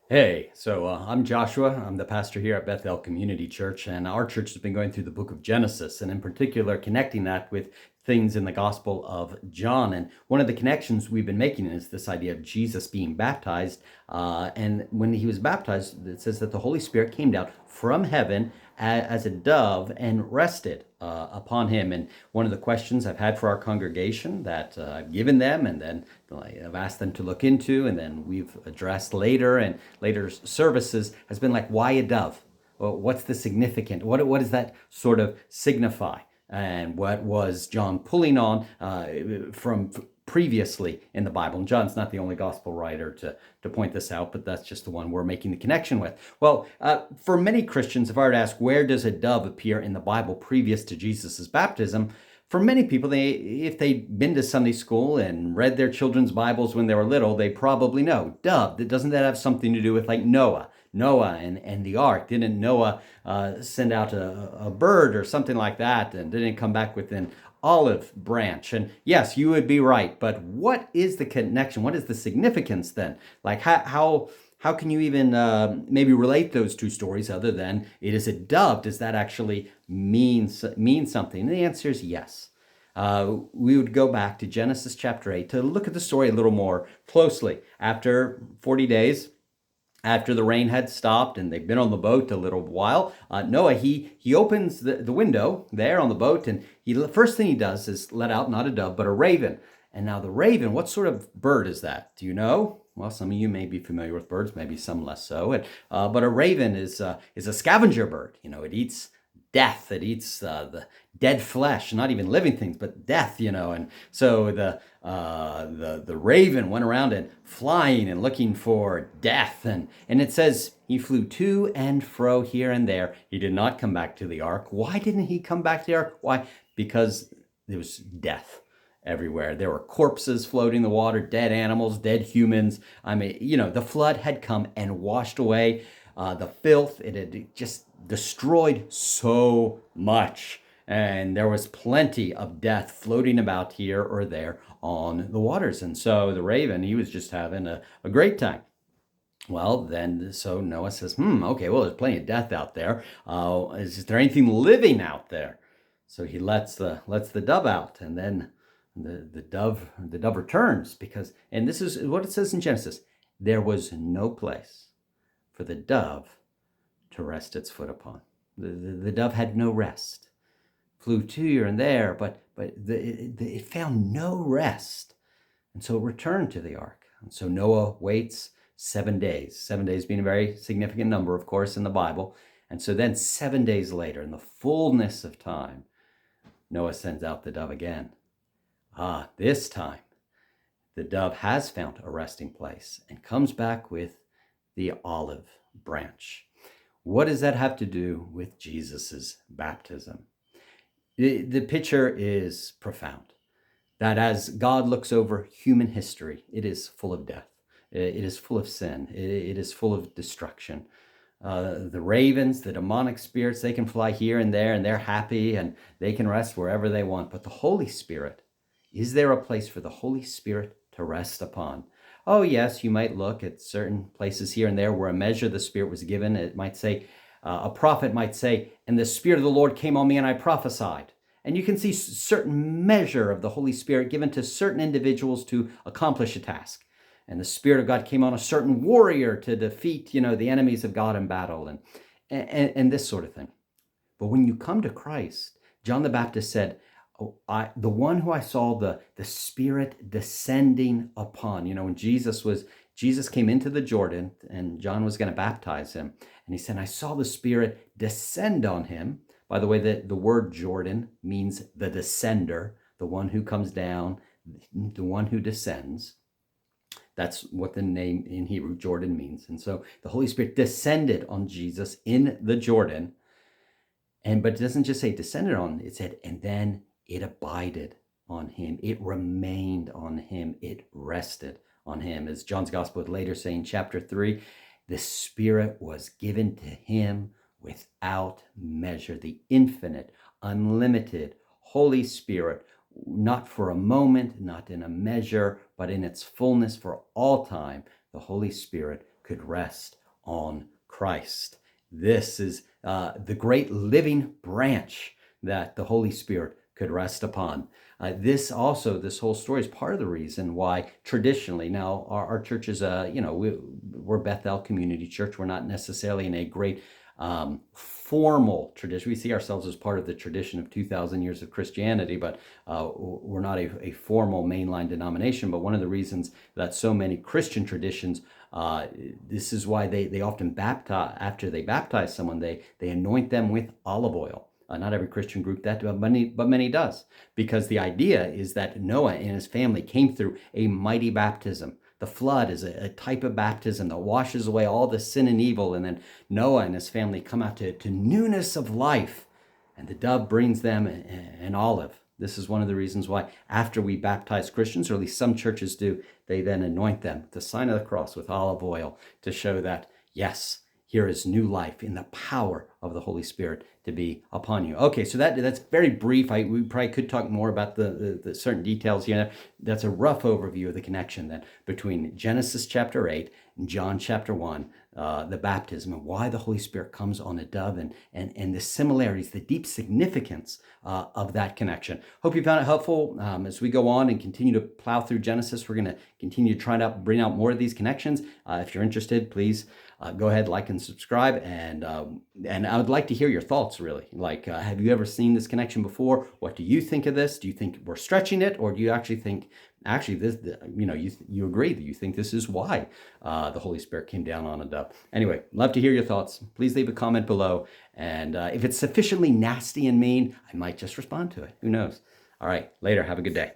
Hey, I'm Joshua. I'm the pastor here at Bethel Community Church, and our church has been going through the book of Genesis, and in particular, connecting that with things in the Gospel of John. And one of the connections we've been making is this idea of Jesus being baptized. And when he was baptized, it says that the Holy Spirit came down from heaven as a dove and rested upon him. And one of the questions I've had for our congregation that I've given them, and then I've asked them to look into, and then we've addressed later and later services, has been like, why a dove? Well, what's the significant? What does that sort of signify? And what was John pulling on from previously in the Bible? And John's not the only gospel writer to point this out, but that's just the one we're making the connection with. Well, for many Christians, if I were to ask, where does a dove appear in the Bible previous to Jesus' baptism? For many people, if they'd been to Sunday school and read their children's Bibles when they were little, they probably know. Dove, doesn't that have something to do with like Noah? Noah and the ark. Didn't Noah send out a bird or something like that, and didn't come back with an olive branch? And yes, you would be right, but what is the connection? What is the significance then? Like how can you even maybe relate those two stories other than it is a dove? Does that actually mean something? And the answer is yes. We would go back to Genesis chapter 8 to look at the story a little more closely. After 40 days, after the rain had stopped and they've been on the boat a little while, Noah, he opens the window there on the boat, and the first thing he does is let out not a dove, but a raven. And now the raven, what sort of bird is that? Do you know? Well, some of you may be familiar with birds, maybe some less so. But a raven is a scavenger bird. You know, it eats death. It eats the dead flesh, not even living things, but death. You know, and so the raven went around and flying and looking for death, and it says he flew to and fro here and there. He did not come back to the ark. Why didn't he come back to the ark? Why? Because there was death everywhere. There were corpses floating in the water, dead animals, dead humans. I mean, you know, the flood had come and washed away the filth. It had just destroyed so much. And there was plenty of death floating about here or there on the waters. And so the raven, he was just having a great time. Well, then, so Noah says, okay, well, there's plenty of death out there. Is there anything living out there? So he lets the dove out, and then the dove returns because, and this is what it says in Genesis, there was no place for the dove to rest its foot upon. The dove had no rest. Flew to here and there, but it found no rest. And so it returned to the ark. And so Noah waits 7 days, 7 days being a very significant number, of course, in the Bible. And so then 7 days later, in the fullness of time, Noah sends out the dove again. This time, the dove has found a resting place and comes back with the olive branch. What does that have to do with Jesus's baptism? The picture is profound. That as God looks over human history, it is full of death. It is full of sin. It is full of destruction. The ravens, the demonic spirits, they can fly here and there, and they're happy, and they can rest wherever they want. But the Holy Spirit, is there a place for the Holy Spirit to rest upon? Oh, yes, you might look at certain places here and there where a measure of the Spirit was given. It might say, a prophet might say, and the Spirit of the Lord came on me and I prophesied. And you can see certain measure of the Holy Spirit given to certain individuals to accomplish a task. And the Spirit of God came on a certain warrior to defeat, the enemies of God in battle, and this sort of thing. But when you come to Christ, John the Baptist said, the one who I saw the Spirit descending upon. When Jesus came into the Jordan and John was going to baptize him, and he said, I saw the Spirit descend on him. By the way, the word Jordan means the descender, the one who comes down, the one who descends. That's what the name in Hebrew, Jordan, means. And so the Holy Spirit descended on Jesus in the Jordan. But it doesn't just say descended on, it said, and then it abided on him. It remained on him. It rested on him. As John's Gospel would later say in chapter 3, the Spirit was given to him without measure. The infinite, unlimited Holy Spirit, not for a moment, not in a measure, but in its fullness for all time. the Holy Spirit could rest on Christ. This is the great living branch that the Holy Spirit could rest upon. This whole story is part of the reason why traditionally, now our church is we're Bethel Community Church. We're not necessarily in a great formal tradition. We see ourselves as part of the tradition of 2,000 years of Christianity, but we're not a formal mainline denomination. But one of the reasons that so many Christian traditions, this is why they often baptize, after they baptize someone, they anoint them with olive oil. Not every Christian group that, but many does, because the idea is that Noah and his family came through a mighty baptism. The flood is a type of baptism that washes away all the sin and evil, and then Noah and his family come out to newness of life, and the dove brings them an olive. This is one of the reasons why after we baptize Christians, or at least some churches do, they then anoint them with the sign of the cross with olive oil to show that, yes, here is new life in the power of the Holy Spirit to be upon you. Okay, so that's very brief. We probably could talk more about the certain details here. That's a rough overview of the connection then between Genesis chapter 8 and John chapter 1, the baptism, and why the Holy Spirit comes on a dove, and the similarities, the deep significance of that connection. Hope you found it helpful. As we go on and continue to plow through Genesis, we're going to continue to try to bring out more of these connections. If you're interested, please go ahead, like and subscribe, and I would like to hear your thoughts, really. Like, have you ever seen this connection before? What do you think of this? Do you think we're stretching it, or do you actually think, this, you agree that you think this is why the Holy Spirit came down on a dove? Anyway, love to hear your thoughts. Please leave a comment below, and if it's sufficiently nasty and mean, I might just respond to it. Who knows? All right, later. Have a good day.